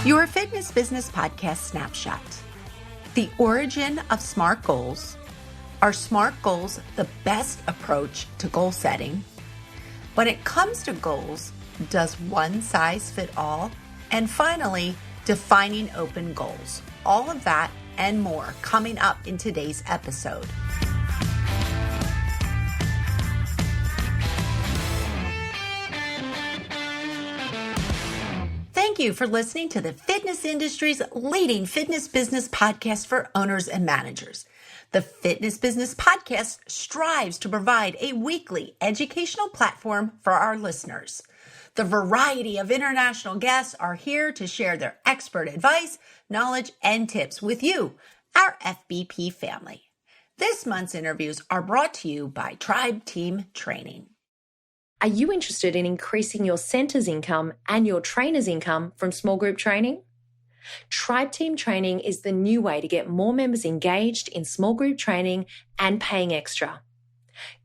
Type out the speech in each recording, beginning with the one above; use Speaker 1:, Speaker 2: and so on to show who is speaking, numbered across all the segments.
Speaker 1: Your Fitness Business Podcast Snapshot. The origin of SMART goals. Are SMART goals the best approach to goal setting? When it comes to goals, does one size fit all? And finally, defining open goals. All of that and more coming up in today's episode. Thank you for listening to the fitness industry's leading fitness business podcast for owners and managers. The Fitness Business Podcast strives to provide a weekly educational platform for our listeners. The variety of international guests are here to share their expert advice, knowledge, and tips with you, our FBP family. This month's interviews are brought to you by Tribe Team Training.
Speaker 2: Are you interested in increasing your center's income and your trainer's income from small group training? Tribe Team Training is the new way to get more members engaged in small group training and paying extra.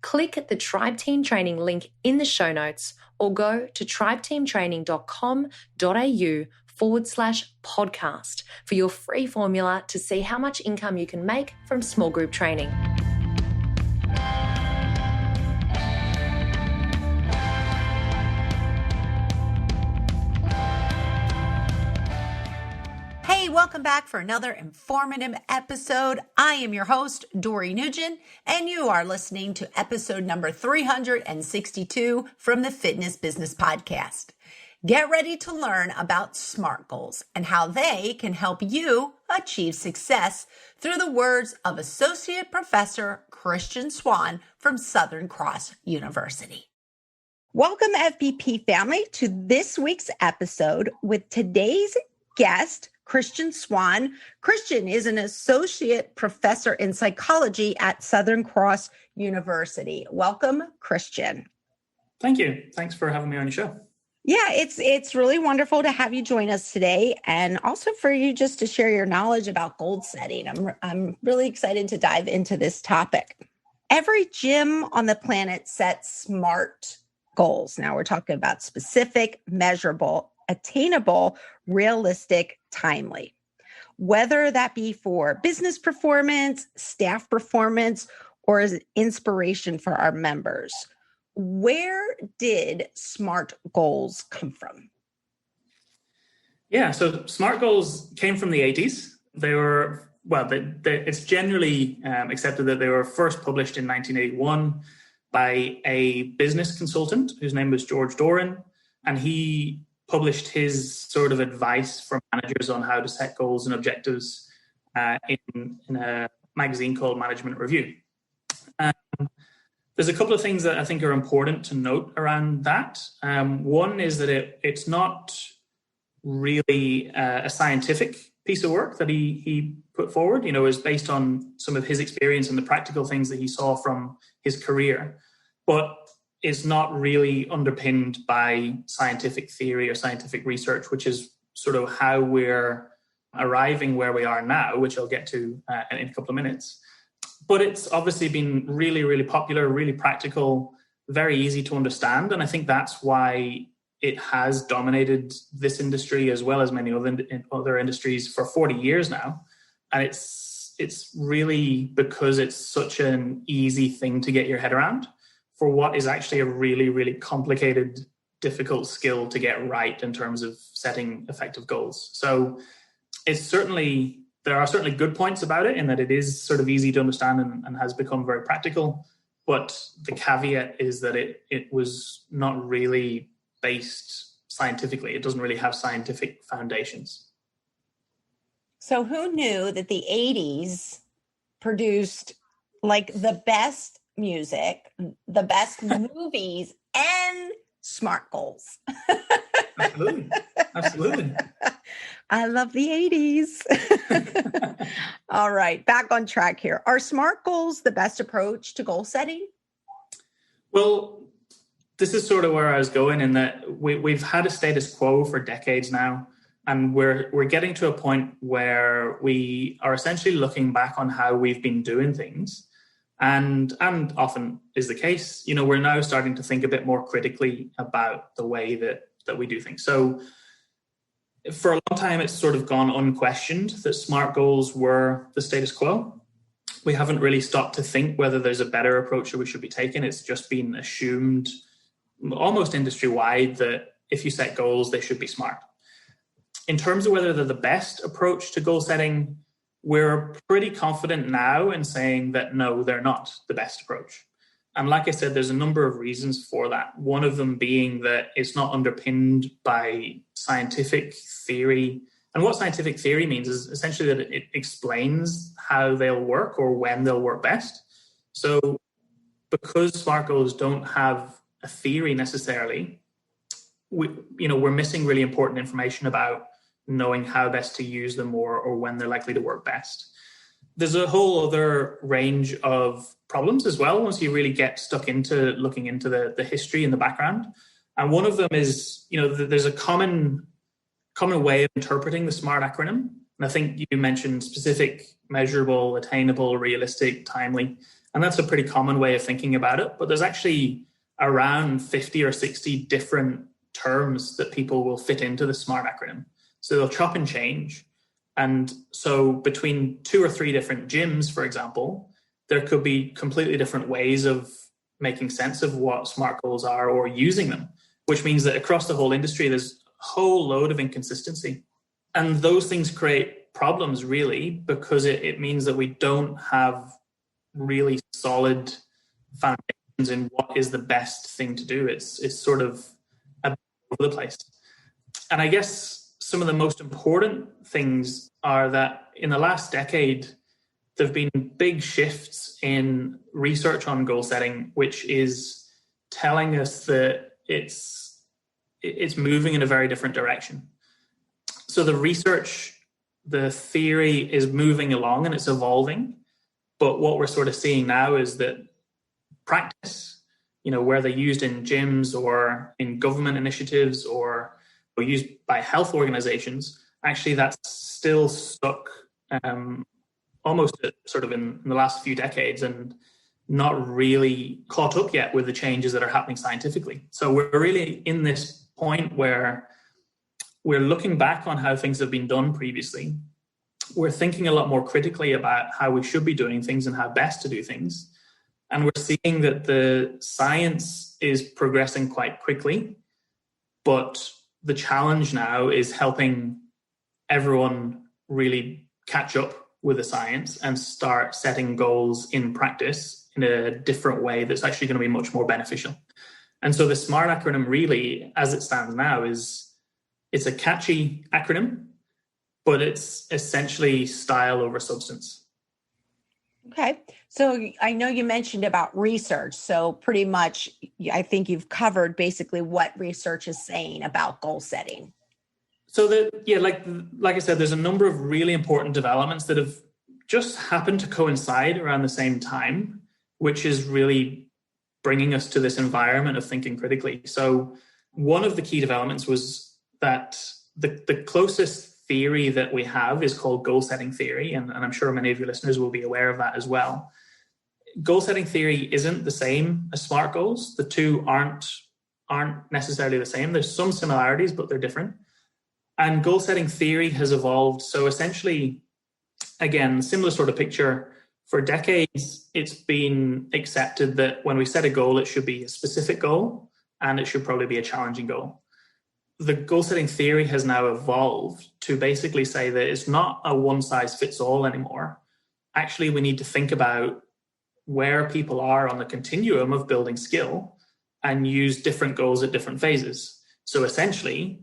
Speaker 2: Click the Tribe Team Training link in the show notes or go to tribeteamtraining.com.au/podcast for your free formula to see how much income you can make from small group training.
Speaker 1: Hey, welcome back for another informative episode. I am your host, Dory Nugent, and you are listening to episode number 362 from the Fitness Business Podcast. Get ready to learn about SMART goals and how they can help you achieve success through the words of Associate Professor Christian Swann from Southern Cross University. Welcome, FBP family, to this week's episode with today's guest, Christian Swann. Christian is an associate professor in psychology at Southern Cross University. Welcome, Christian.
Speaker 3: Thank you. Thanks for having me on your show.
Speaker 1: Yeah, it's really wonderful to have you join us today, and also for you just to share your knowledge about goal setting. I'm really excited to dive into this topic. Every gym on the planet sets SMART goals. Now we're talking about specific, measurable, attainable, realistic, timely. Whether that be for business performance, staff performance, or as inspiration for our members. Where did SMART goals come from?
Speaker 3: Yeah, so SMART goals came from the 80s. They were, it's generally accepted that they were first published in 1981 by a business consultant whose name was George Doran, and he published his sort of advice for managers on how to set goals and objectives in a magazine called Management Review. There's a couple of things that I think are important to note around that. One is that it's not really a scientific piece of work that he put forward. Is based on some of his experience and the practical things that he saw from his career, but is not really underpinned by scientific theory or scientific research, which is sort of how we're arriving where we are now, which I'll get to in a couple of minutes. But it's obviously been really, really popular, really practical, very easy to understand. And I think that's why it has dominated this industry as well as many other industries for 40 years now. And it's really because it's such an easy thing to get your head around for what is actually a really, really complicated, difficult skill to get right in terms of setting effective goals. So there are certainly good points about it in that it is sort of easy to understand and has become very practical. But the caveat is that it was not really based scientifically. It doesn't really have scientific foundations.
Speaker 1: So who knew that the 80s produced like the best music, the best movies, and SMART goals?
Speaker 3: Absolutely.
Speaker 1: I love the 80s. All right, back on track here. Are SMART goals the best approach to goal setting?
Speaker 3: Well, this is sort of where I was going in that we've had a status quo for decades now. And we're getting to a point where we are essentially looking back on how we've been doing things. And often is the case, we're now starting to think a bit more critically about the way that we do things. So For a long time, it's sort of gone unquestioned that SMART goals were the status quo. We haven't really stopped to think whether there's a better approach that we should be taking. It's just been assumed almost industry-wide that if you set goals, they should be SMART. In terms of whether they're the best approach to goal setting, we're pretty confident now in saying that no, they're not the best approach. And like I said, there's a number of reasons for that. One of them being that it's not underpinned by scientific theory. And what scientific theory means is essentially that it explains how they'll work or when they'll work best. So because SMART goals don't have a theory necessarily, we're missing really important information about knowing how best to use them or when they're likely to work best. There's a whole other range of problems as well once you really get stuck into looking into the history and the background. And one of them is, there's a common way of interpreting the SMART acronym. And I think you mentioned specific, measurable, attainable, realistic, timely. And that's a pretty common way of thinking about it. But there's actually around 50 or 60 different terms that people will fit into the SMART acronym. So they'll chop and change. And so between 2 or 3 different gyms, for example, there could be completely different ways of making sense of what SMART goals are or using them, which means that across the whole industry, there's a whole load of inconsistency. And those things create problems, really, because it means that we don't have really solid foundations in what is the best thing to do. It's sort of all over the place. And I guess some of the most important things are that in the last decade, there have been big shifts in research on goal setting, which is telling us that it's moving in a very different direction. So the research, the theory is moving along and it's evolving. But what we're sort of seeing now is that practice, where they're used in gyms or in government initiatives or used by health organizations, actually that's still stuck almost sort of in the last few decades and not really caught up yet with the changes that are happening scientifically. So we're really in this point where we're looking back on how things have been done previously. We're thinking a lot more critically about how we should be doing things and how best to do things. And we're seeing that the science is progressing quite quickly, but the challenge now is helping everyone really catch up with the science and start setting goals in practice in a different way that's actually going to be much more beneficial. And so the SMART acronym really, as it stands now, it's a catchy acronym, but it's essentially style over substance.
Speaker 1: Okay. So I know you mentioned about research. So pretty much, I think you've covered basically what research is saying about goal setting.
Speaker 3: So like I said, there's a number of really important developments that have just happened to coincide around the same time, which is really bringing us to this environment of thinking critically. So one of the key developments was that the closest theory that we have is called goal setting theory, and I'm sure many of your listeners will be aware of that as well. Goal setting theory isn't the same as SMART goals. The two aren't necessarily the same. There's some similarities, but they're different. And goal setting theory has evolved. So essentially, again, similar sort of picture. For decades, it's been accepted that when we set a goal, it should be a specific goal and it should probably be a challenging goal. The goal setting theory has now evolved to basically say that it's not a one size fits all anymore. Actually, we need to think about where people are on the continuum of building skill and use different goals at different phases. So essentially,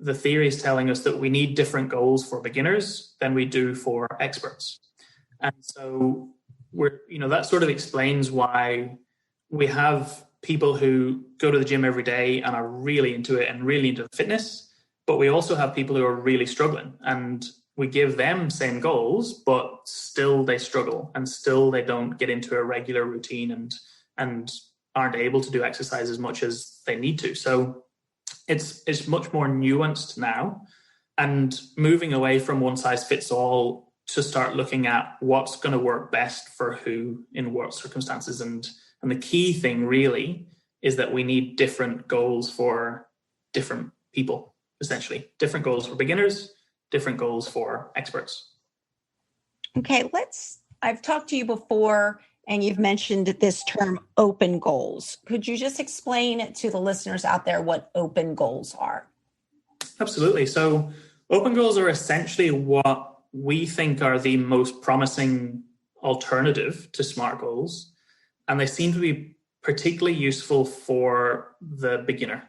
Speaker 3: the theory is telling us that we need different goals for beginners than we do for experts. And so that sort of explains why we have people who go to the gym every day and are really into it and really into fitness, but we also have people who are really struggling, and we give them same goals, but still they struggle and still they don't get into a regular routine and aren't able to do exercise as much as they need to. So it's much more nuanced now, and moving away from one size fits all to start looking at what's going to work best for who in what circumstances. And the key thing really is that we need different goals for different people. essentially. Different goals for beginners, different goals for experts.
Speaker 1: Okay, I've talked to you before and you've mentioned this term open goals. Could you just explain to the listeners out there what open goals are?
Speaker 3: Absolutely. So open goals are essentially what we think are the most promising alternative to SMART goals. And they seem to be particularly useful for the beginner.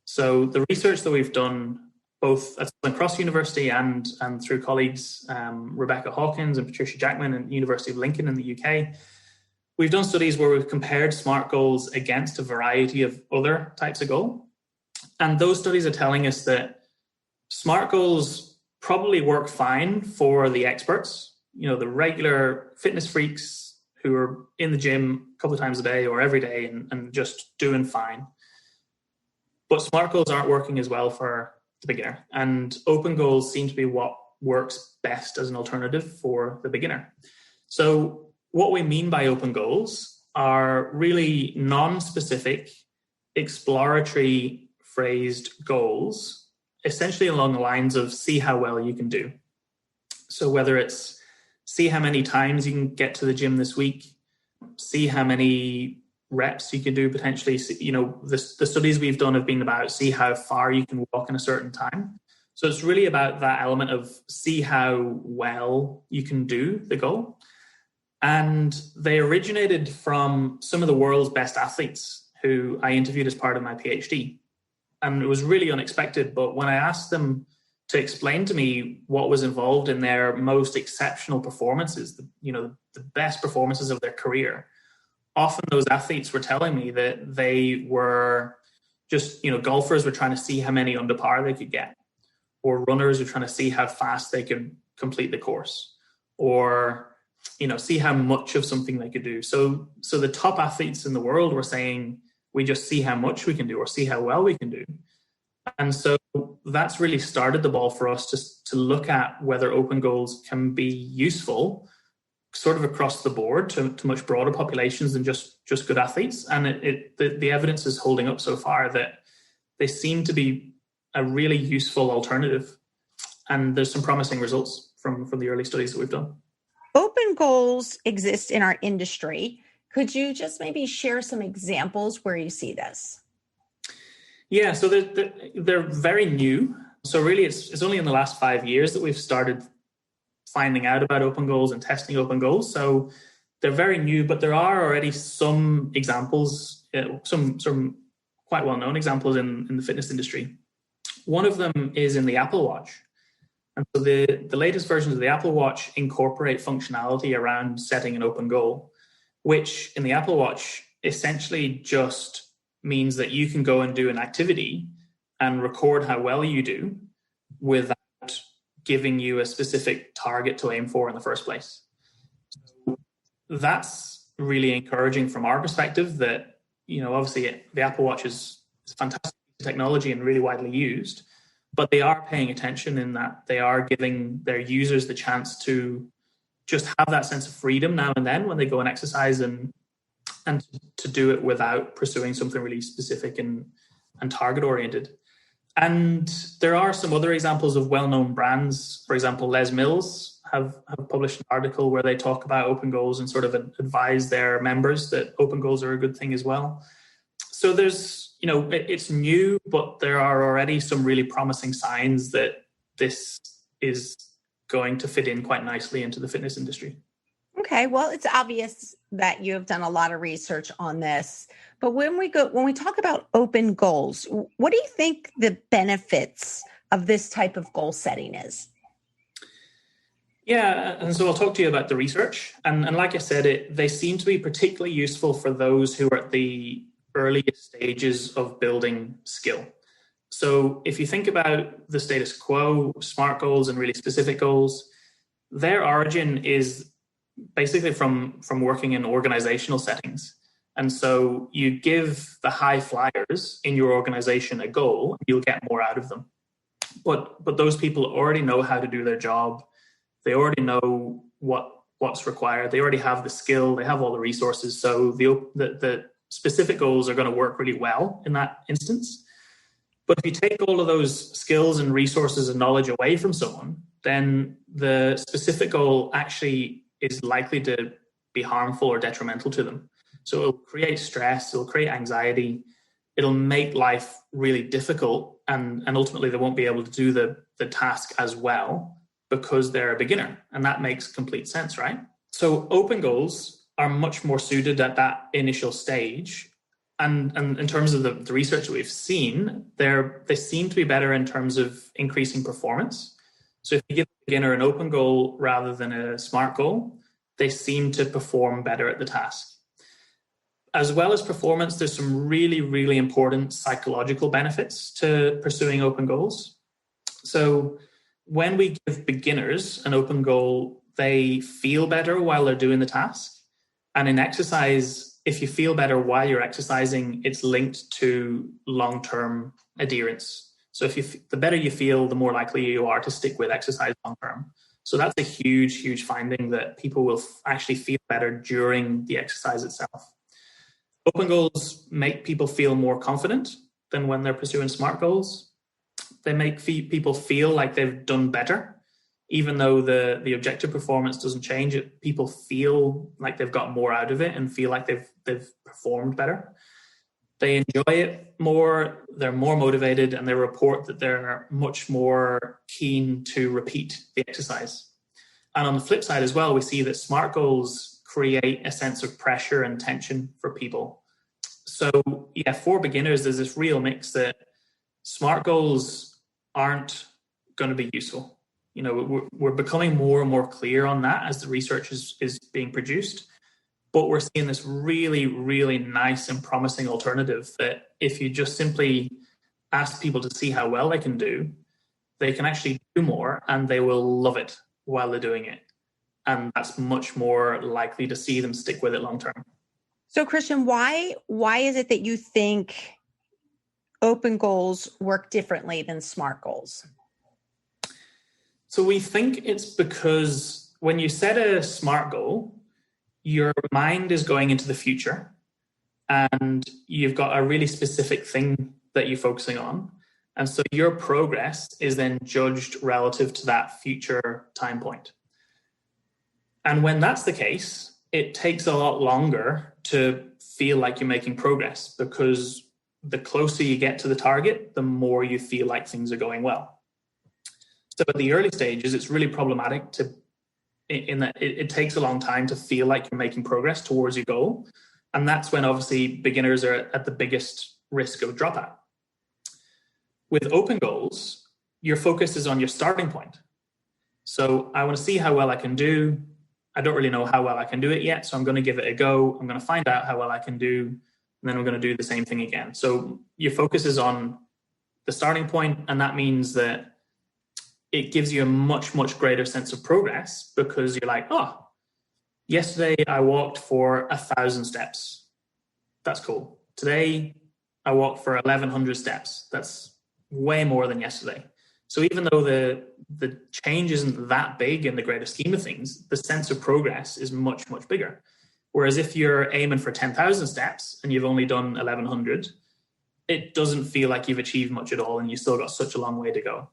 Speaker 3: So the research that we've done, both at Southern Cross University and through colleagues Rebecca Hawkins and Patricia Jackman at the University of Lincoln in the UK, we've done studies where we've compared SMART goals against a variety of other types of goal. And those studies are telling us that SMART goals probably work fine for the experts, the regular fitness freaks who are in the gym a couple of times a day or every day and just doing fine. But SMART goals aren't working as well for the beginner. And open goals seem to be what works best as an alternative for the beginner. So what we mean by open goals are really non-specific, exploratory phrased goals, essentially along the lines of see how well you can do. So whether it's see how many times you can get to the gym this week, see how many reps you can do potentially. The studies we've done have been about see how far you can walk in a certain time. So it's really about that element of see how well you can do the goal. And they originated from some of the world's best athletes who I interviewed as part of my PhD. And it was really unexpected. But when I asked them to explain to me what was involved in their most exceptional performances, the best performances of their career, often those athletes were telling me that they were just, golfers were trying to see how many under par they could get, or runners were trying to see how fast they could complete the course, or see how much of something they could do. So the top athletes in the world were saying, we just see how much we can do or see how well we can do. And so that's really started the ball for us to look at whether open goals can be useful sort of across the board to much broader populations than just good athletes. And the evidence is holding up so far that they seem to be a really useful alternative. And there's some promising results from the early studies that we've done.
Speaker 1: Open goals exist in our industry. Could you just maybe share some examples where you see this?
Speaker 3: Yeah, so they're very new. So really, it's only in the last 5 years that we've started finding out about open goals and testing open goals. So they're very new, but there are already some examples, some quite well-known examples in the fitness industry. One of them is in the Apple Watch. And so the latest versions of the Apple Watch incorporate functionality around setting an open goal, which in the Apple Watch essentially just means that you can go and do an activity and record how well you do without giving you a specific target to aim for in the first place. So that's really encouraging from our perspective that, obviously the Apple Watch is fantastic technology and really widely used, but they are paying attention in that they are giving their users the chance to just have that sense of freedom now and then when they go and exercise and to do it without pursuing something really specific and target oriented. And there are some other examples of well-known brands. For example, Les Mills have published an article where they talk about open goals and sort of advise their members that open goals are a good thing as well. So there's, it's new, but there are already some really promising signs that this is going to fit in quite nicely into the fitness industry.
Speaker 1: Okay, well, it's obvious that you have done a lot of research on this. But when we talk about open goals, what do you think the benefits of this type of goal setting is?
Speaker 3: Yeah, and so I'll talk to you about the research. And like I said, they seem to be particularly useful for those who are at the earliest stages of building skill. So if you think about the status quo, SMART goals and really specific goals, their origin is basically from working in organizational settings. And so you give the high flyers in your organization a goal, you'll get more out of them. But those people already know how to do their job. They already know what's required. They already have the skill. They have all the resources. So the specific goals are going to work really well in that instance. But if you take all of those skills and resources and knowledge away from someone, then the specific goal actually is likely to be harmful or detrimental to them. So it'll create stress, it'll create anxiety, it'll make life really difficult, and ultimately they won't be able to do the task as well because they're a beginner. And that makes complete sense, right? So open goals are much more suited at that initial stage. And in terms of the research that we've seen, they seem to be better in terms of increasing performance. So if you give a beginner an open goal rather than a SMART goal, they seem to perform better at the task. As well as performance, there's some really, really important psychological benefits to pursuing open goals. So when we give beginners an open goal, they feel better while they're doing the task. And in exercise, if you feel better while you're exercising, it's linked to long-term adherence. So the better you feel, the more likely you are to stick with exercise long-term. So that's a huge, huge finding, that people will actually feel better during the exercise itself. Open goals make people feel more confident than when they're pursuing SMART goals. They make people feel like they've done better. Even though the objective performance doesn't change, people feel like they've got more out of it and feel like they've performed better. They enjoy it more, they're more motivated, and they report that they're much more keen to repeat the exercise. And on the flip side as well, we see that SMART goals create a sense of pressure and tension for people. So yeah, for beginners, there's this real mix that SMART goals aren't going to be useful. You know, we're becoming more and more clear on that as the research is being produced. But we're seeing this really, really nice and promising alternative that if you just simply ask people to see how well they can do, they can actually do more and they will love it while they're doing it. And that's much more likely to see them stick with it long term.
Speaker 4: So Christian, why is it that you think open goals work differently than SMART goals?
Speaker 3: So we think it's because when you set a SMART goal, your mind is going into the future and you've got a really specific thing that you're focusing on. And so your progress is then judged relative to that future time point. And when that's the case, it takes a lot longer to feel like you're making progress, because the closer you get to the target, the more you feel like things are going well. So at the early stages, it's really problematic in that it takes a long time to feel like you're making progress towards your goal. And that's when obviously beginners are at the biggest risk of dropout. With open goals, your focus is on your starting point. So I want to see how well I can do. I don't really know how well I can do it yet, so I'm going to give it a go. I'm going to find out how well I can do, and then I'm going to do the same thing again. So your focus is on the starting point, and that means that it gives you a much, much greater sense of progress, because you're like, oh, yesterday I walked for 1,000 steps. That's cool. Today I walked for 1,100 steps. That's way more than yesterday. So even though the change isn't that big in the greater scheme of things, the sense of progress is much, much bigger. Whereas if you're aiming for 10,000 steps and you've only done 1,100, it doesn't feel like you've achieved much at all, and you've still got such a long way to go.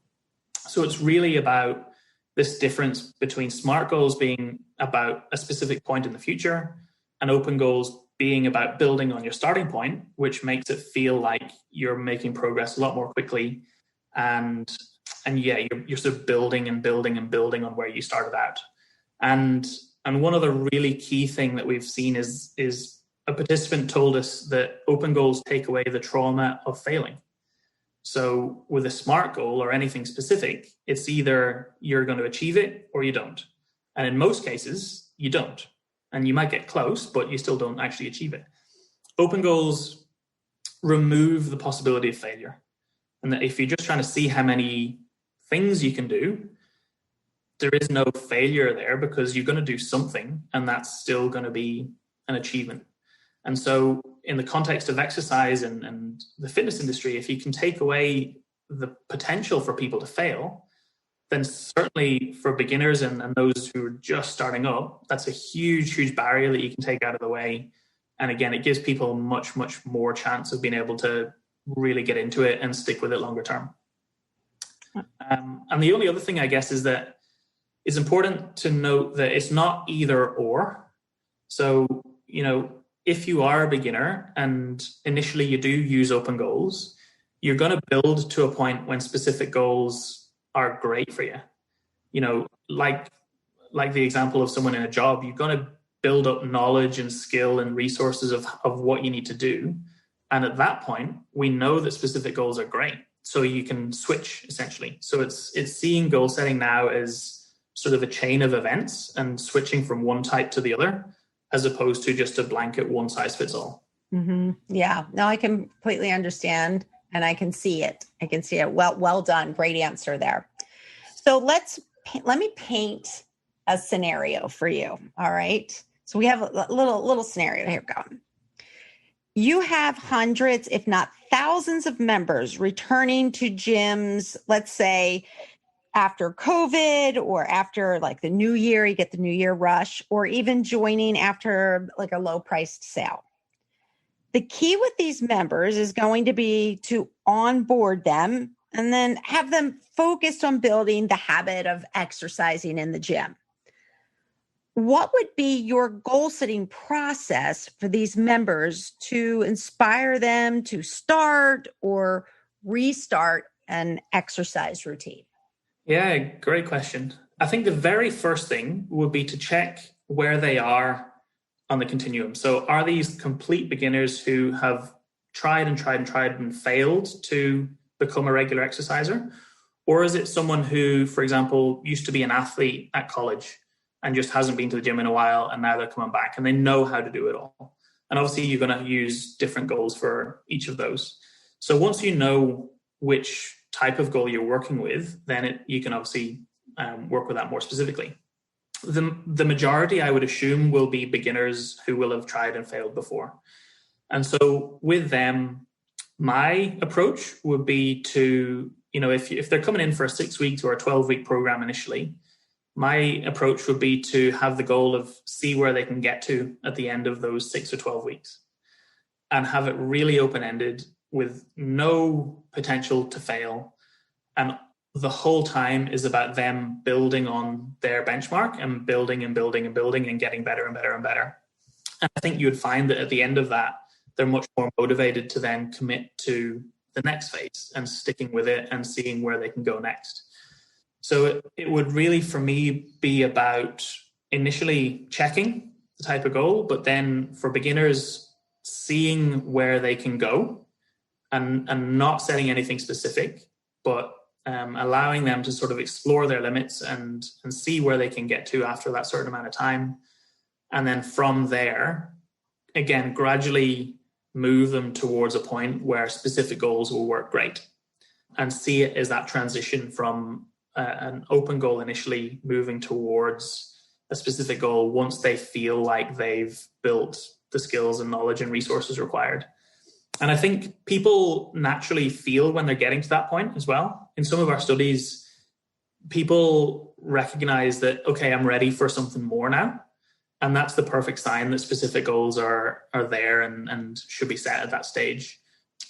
Speaker 3: So it's really about this difference between SMART goals being about a specific point in the future and open goals being about building on your starting point, which makes it feel like you're making progress a lot more quickly. And yeah, you're sort of building and building and building on where you started out. And one of the really key thing that we've seen is a participant told us that open goals take away the trauma of failing. So with a SMART goal or anything specific, it's either you're going to achieve it or you don't. And in most cases, you don't. And you might get close, but you still don't actually achieve it. Open goals remove the possibility of failure. And that if you're just trying to see how many things you can do, there is no failure there, because you're going to do something and that's still going to be an achievement. And so in the context of exercise and the fitness industry, if you can take away the potential for people to fail, then certainly for beginners and those who are just starting up, that's a huge, huge barrier that you can take out of the way. And again, it gives people much, much more chance of being able to really get into it and stick with it longer term. And the only other thing, I guess, is that it's important to note that it's not either or. So, if you are a beginner and initially you do use open goals, you're going to build to a point when specific goals are great for you. Like the example of someone in a job, you're going to build up knowledge and skill and resources of what you need to do. And at that point, we know that specific goals are great. So you can switch, essentially. So it's seeing goal setting now as sort of a chain of events and switching from one type to the other, as opposed to just a blanket one size fits all.
Speaker 4: Mm-hmm. Yeah, no, I completely understand. And I can see it. Well done. Great answer there. So let me paint a scenario for you. All right. So we have a little scenario here going. You have hundreds, if not thousands of members returning to gyms, let's say after COVID or after like the new year, you get the new year rush, or even joining after like a low priced sale. The key with these members is going to be to onboard them and then have them focused on building the habit of exercising in the gym. What would be your goal setting process for these members to inspire them to start or restart an exercise routine?
Speaker 3: Yeah, great question. I think the very first thing would be to check where they are on the continuum. So are these complete beginners who have tried and failed to become a regular exerciser? Or is it someone who, for example, used to be an athlete at college and just hasn't been to the gym in a while, and now they're coming back and they know how to do it all? And obviously you're going to use different goals for each of those. So once you know which type of goal you're working with, then you can obviously work with that more specifically. The majority, I would assume, will be beginners who will have tried and failed before. And so with them, my approach would be to, if they're coming in for a 6 week or a 12-week program initially, my approach would be to have the goal of see where they can get to at the end of those 6 or 12 weeks and have it really open-ended with no potential to fail. And the whole time is about them building on their benchmark and building and getting better and better and better. And I think you would find that at the end of that, they're much more motivated to then commit to the next phase and sticking with it and seeing where they can go next. So it would really, for me, be about initially checking the type of goal, but then for beginners, seeing where they can go and not setting anything specific, but allowing them to sort of explore their limits and see where they can get to after that certain amount of time. And then from there, again, gradually move them towards a point where specific goals will work great, and see it as that transition from an open goal initially moving towards a specific goal once they feel like they've built the skills and knowledge and resources required. And I think people naturally feel when they're getting to that point as well. In some of our studies, people recognize that, okay, I'm ready for something more now. And that's the perfect sign that specific goals are there and should be set at that stage.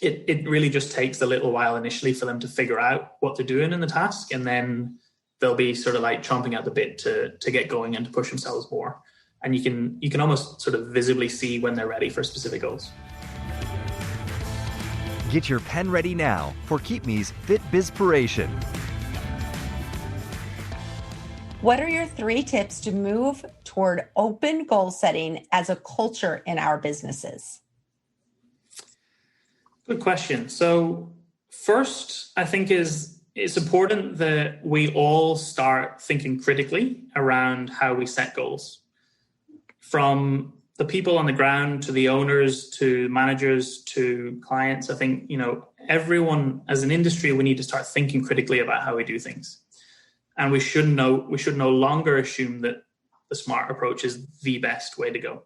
Speaker 3: It really just takes a little while initially for them to figure out what they're doing in the task, and then they'll be sort of like chomping at the bit to get going and to push themselves more. And you can almost sort of visibly see when they're ready for specific goals.
Speaker 5: Get your pen ready now for Keep Me's Fit Bizpiration.
Speaker 4: What are your 3 tips to move toward open goal setting as a culture in our businesses?
Speaker 3: Good question. So first, I think it's important that we all start thinking critically around how we set goals. From the people on the ground to the owners to managers to clients, I think, everyone as an industry, we need to start thinking critically about how we do things. And we should no longer assume that the smart approach is the best way to go.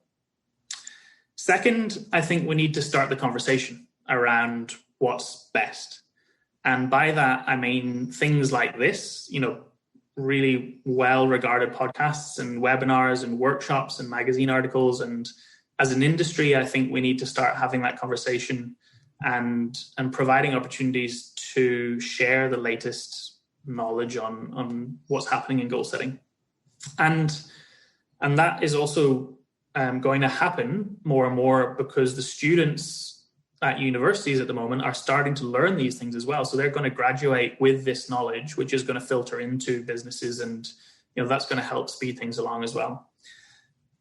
Speaker 3: Second, I think we need to start the conversation around what's best. And by that, I mean things like this, really well-regarded podcasts and webinars and workshops and magazine articles. And as an industry, I think we need to start having that conversation and providing opportunities to share the latest knowledge on what's happening in goal setting. And that is also going to happen more and more because the students at universities at the moment are starting to learn these things as well. So they're going to graduate with this knowledge, which is going to filter into businesses, and that's going to help speed things along as well.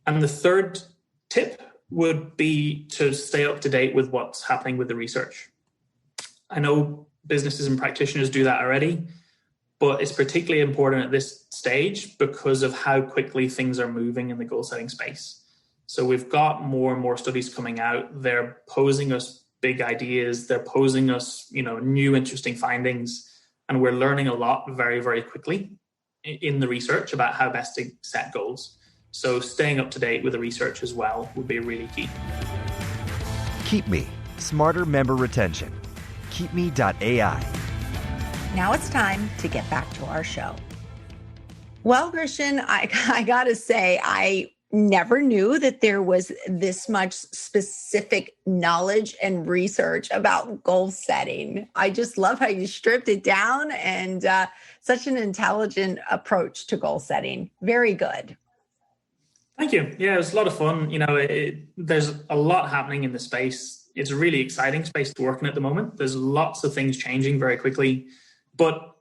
Speaker 3: And the third tip would be to stay up to date with what's happening with the research. I know businesses and practitioners do that already, but it's particularly important at this stage because of how quickly things are moving in the goal setting space. So we've got more and more studies coming out. They're posing us big ideas. They're posing us, new interesting findings. And we're learning a lot very, very quickly in the research about how best to set goals. So staying up to date with the research as well would be really key.
Speaker 5: Keep Me, smarter member retention. KeepMe.ai.
Speaker 4: Now it's time to get back to our show. Well, Christian, I gotta say, I never knew that there was this much specific knowledge and research about goal setting. I just love how you stripped it down, and such an intelligent approach to goal setting. Very good.
Speaker 3: Thank you. Yeah, it was a lot of fun. There's a lot happening in the space. It's a really exciting space to work in at the moment. There's lots of things changing very quickly, but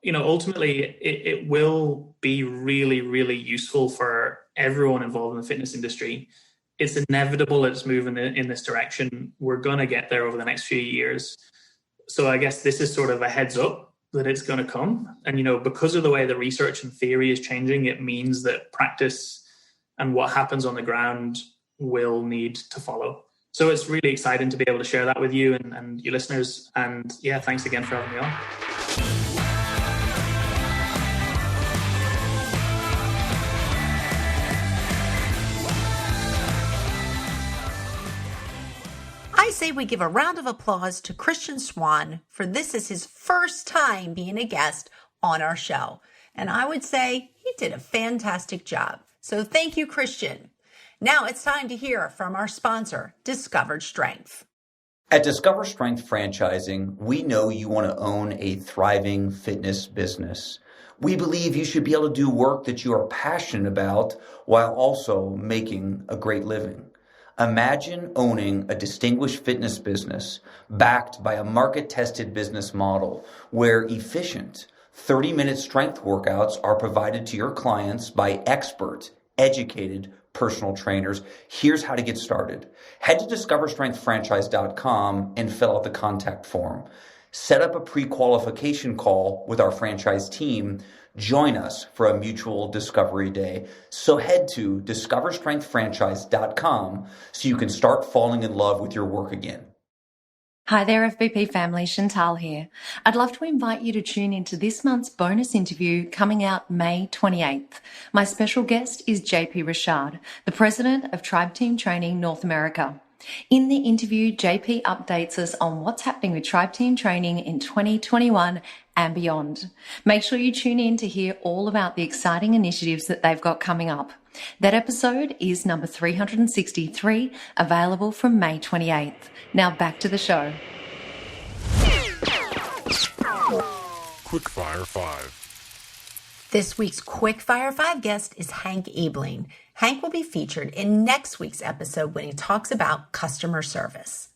Speaker 3: ultimately it will be really, really useful for everyone involved in the fitness industry. It's inevitable that it's moving in this direction. We're going to get there over the next few years. So I guess this is sort of a heads up that it's going to come. And, because of the way the research and theory is changing, it means that practice and what happens on the ground will need to follow. So it's really exciting to be able to share that with you and your listeners. And yeah, thanks again for having me on.
Speaker 1: I say we give a round of applause to Christian Swann, for this is his first time being a guest on our show. And I would say he did a fantastic job. So thank you, Christian. Now it's time to hear from our sponsor, Discovered Strength.
Speaker 6: At Discover Strength Franchising, we know you want to own a thriving fitness business. We believe you should be able to do work that you are passionate about while also making a great living. Imagine owning a distinguished fitness business backed by a market-tested business model where efficient 30-minute strength workouts are provided to your clients by expert, educated personal trainers. Here's how to get started. Head to discoverstrengthfranchise.com and fill out the contact form. Set up a pre-qualification call with our franchise team. Join us for a mutual discovery day. So head to discoverstrengthfranchise.com so you can start falling in love with your work again.
Speaker 2: Hi there, FBP family, Chantal here. I'd love to invite you to tune into this month's bonus interview coming out May 28th. My special guest is JP Richard, the president of Tribe Team Training North America. In the interview, JP updates us on what's happening with Tribe Team Training in 2021 and beyond. Make sure you tune in to hear all about the exciting initiatives that they've got coming up. That episode is number 363, available from May 28th. Now back to the show.
Speaker 7: Quickfire 5.
Speaker 1: This week's Quickfire 5 guest is Hank Ebling. Hank will be featured in next week's episode when he talks about customer service.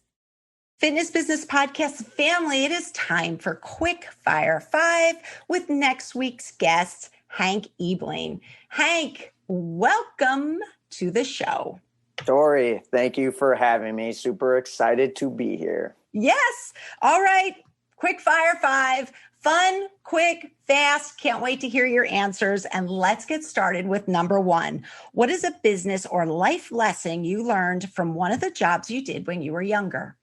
Speaker 4: Fitness Business Podcast family, it is time for Quickfire 5 with next week's guest, Hank Ebling. Hank, welcome to the show.
Speaker 8: Dory, thank you for having me. Super excited to be here.
Speaker 4: Yes. All right. Quickfire 5. Fun, quick, fast. Can't wait to hear your answers. And let's get started with number 1. What is a business or life lesson you learned from one of the jobs you did when you were younger?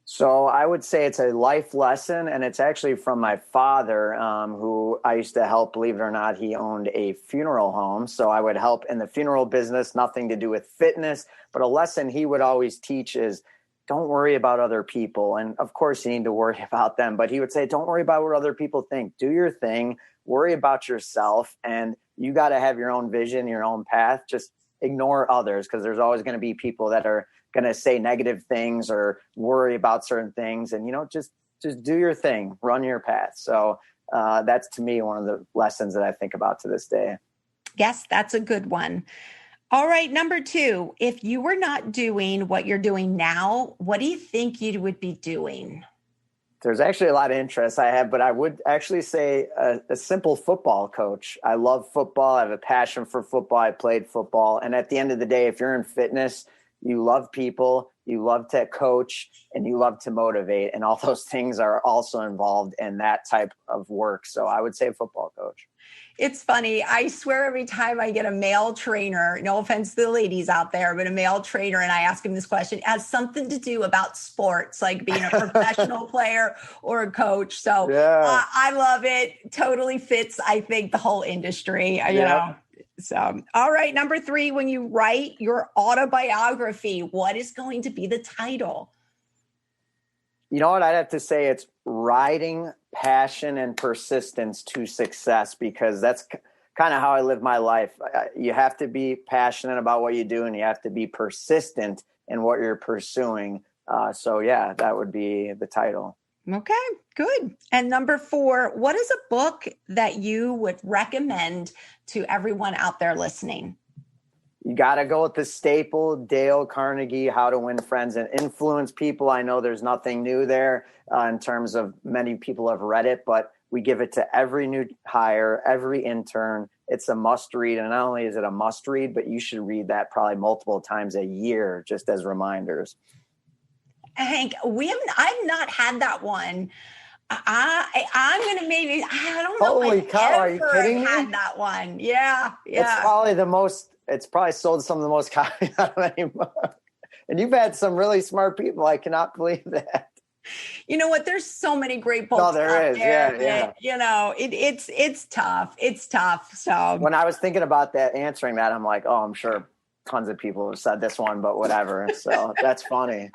Speaker 8: So I would say it's a life lesson, and it's actually from my father, who I used to help. Believe it or not, he owned a funeral home. So I would help in the funeral business, nothing to do with fitness. But a lesson he would always teach is don't worry about other people. And of course, you need to worry about them. But he would say, don't worry about what other people think. Do your thing. Worry about yourself. And you got to have your own vision, your own path. Just ignore others, because there's always going to be people that are going to say negative things or worry about certain things. And, just do your thing, run your path. So that's, to me, one of the lessons that I think about to this day.
Speaker 4: Yes, that's a good one. All right. Number 2, if you were not doing what you're doing now, what do you think you would be doing?
Speaker 8: There's actually a lot of interest I have, but I would actually say a simple football coach. I love football. I have a passion for football. I played football. And at the end of the day, if you're in fitness, you love people, you love to coach, and you love to motivate. And all those things are also involved in that type of work. So I would say football coach.
Speaker 4: It's funny. I swear every time I get a male trainer, no offense to the ladies out there, but a male trainer, and I ask him this question, it has something to do about sports, like being a professional player or a coach. So yeah. I love it. Totally fits, I think, the whole industry, you know. So, all right. Number 3, when you write your autobiography, what is going to be the title?
Speaker 8: You know what? I'd have to say it's Riding Passion and Persistence to Success, because that's kind of how I live my life. You have to be passionate about what you do, and you have to be persistent in what you're pursuing. So yeah, that would be the title.
Speaker 4: Okay, good. And number 4, what is a book that you would recommend to everyone out there listening?
Speaker 8: You got to go with the staple, Dale Carnegie, How to Win Friends and Influence People. I know there's nothing new there in terms of many people have read it, but we give it to every new hire, every intern. It's a must read. And not only is it a must read, but you should read that probably multiple times a year, just as reminders.
Speaker 4: Hank, I've not had that one. I'm going to maybe, I don't know.
Speaker 8: Holy cow, are you kidding me?
Speaker 4: Had that one. Yeah.
Speaker 8: It's probably it's probably sold some of the most copies out of any book. And you've had some really smart people. I cannot believe that.
Speaker 4: You know what? There's so many great books
Speaker 8: out there. Yeah.
Speaker 4: You know, it's tough. It's tough. So
Speaker 8: when I was thinking about that, answering that, I'm like, oh, I'm sure tons of people have said this one, but whatever. So that's funny.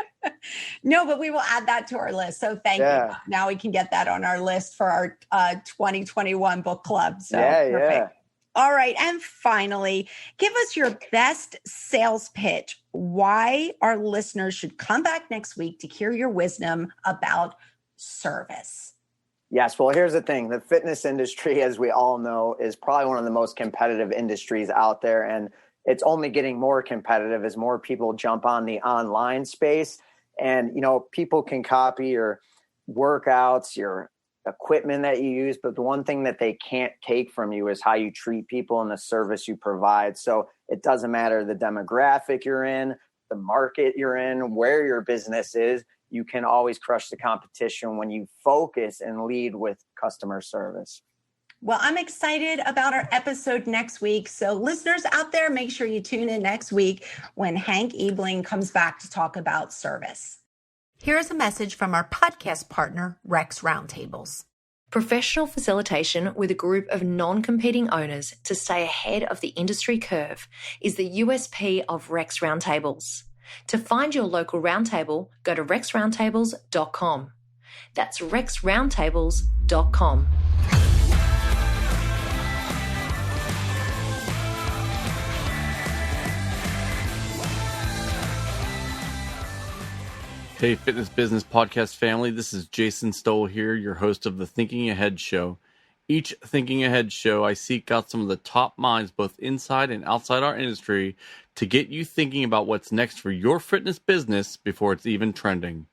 Speaker 4: No, but we will add that to our list. So thank you. Now we can get that on our list for our 2021 book club. So perfect. Yeah. All right. And finally, give us your best sales pitch. Why our listeners should come back next week to hear your wisdom about service.
Speaker 8: Yes. Well, here's the thing. The fitness industry, as we all know, is probably one of the most competitive industries out there. And it's only getting more competitive as more people jump on the online space. And, people can copy your workouts, your equipment that you use, but the one thing that they can't take from you is how you treat people and the service you provide. So it doesn't matter the demographic you're in, the market you're in, where your business is, you can always crush the competition when you focus and lead with customer service.
Speaker 4: Well, I'm excited about our episode next week. So listeners out there, make sure you tune in next week when Hank Ebling comes back to talk about service.
Speaker 1: Here's a message from our podcast partner, Rex Roundtables.
Speaker 2: Professional facilitation with a group of non-competing owners to stay ahead of the industry curve is the USP of Rex Roundtables. To find your local roundtable, go to rexroundtables.com. That's rexroundtables.com.
Speaker 9: Hey, Fitness Business Podcast family, this is Jason Stoll here, your host of the Thinking Ahead Show. Each Thinking Ahead show, I seek out some of the top minds both inside and outside our industry to get you thinking about what's next for your fitness business before it's even trending.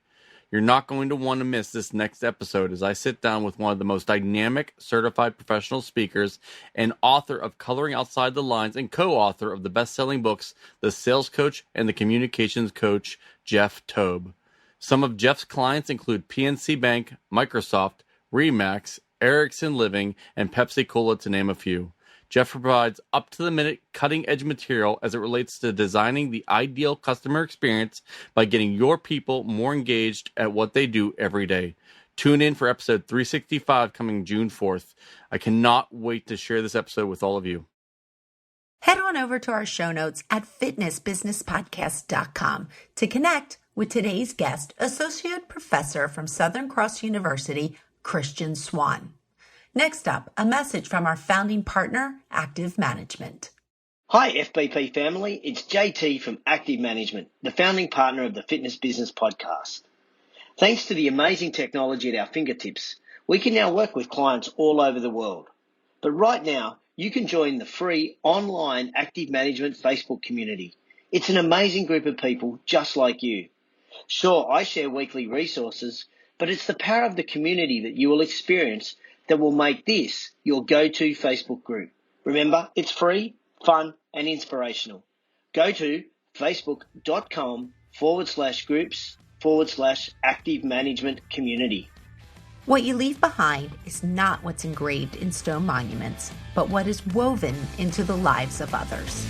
Speaker 9: You're not going to want to miss this next episode as I sit down with one of the most dynamic certified professional speakers and author of Coloring Outside the Lines and co-author of the best-selling books, The Sales Coach and The Communications Coach, Jeff Tobe. Some of Jeff's clients include PNC Bank, Microsoft, Remax, Ericsson Living, and Pepsi Cola, to name a few. Jeff provides up-to-the-minute, cutting-edge material as it relates to designing the ideal customer experience by getting your people more engaged at what they do every day. Tune in for episode 365 coming June 4th. I cannot wait to share this episode with all of you.
Speaker 1: Head on over to our show notes at fitnessbusinesspodcast.com to connect with today's guest, Associate Professor from Southern Cross University, Christian Swann. Next up, a message from our founding partner, Active Management.
Speaker 10: Hi FBP family, it's JT from Active Management, the founding partner of the Fitness Business Podcast. Thanks to the amazing technology at our fingertips, we can now work with clients all over the world. But right now, you can join the free online Active Management Facebook community. It's an amazing group of people just like you. Sure, I share weekly resources, but it's the power of the community that you will experience that will make this your go-to Facebook group. Remember, it's free, fun, and inspirational. Go to facebook.com/groups/active management community.
Speaker 1: What you leave behind is not what's engraved in stone monuments, but what is woven into the lives of others.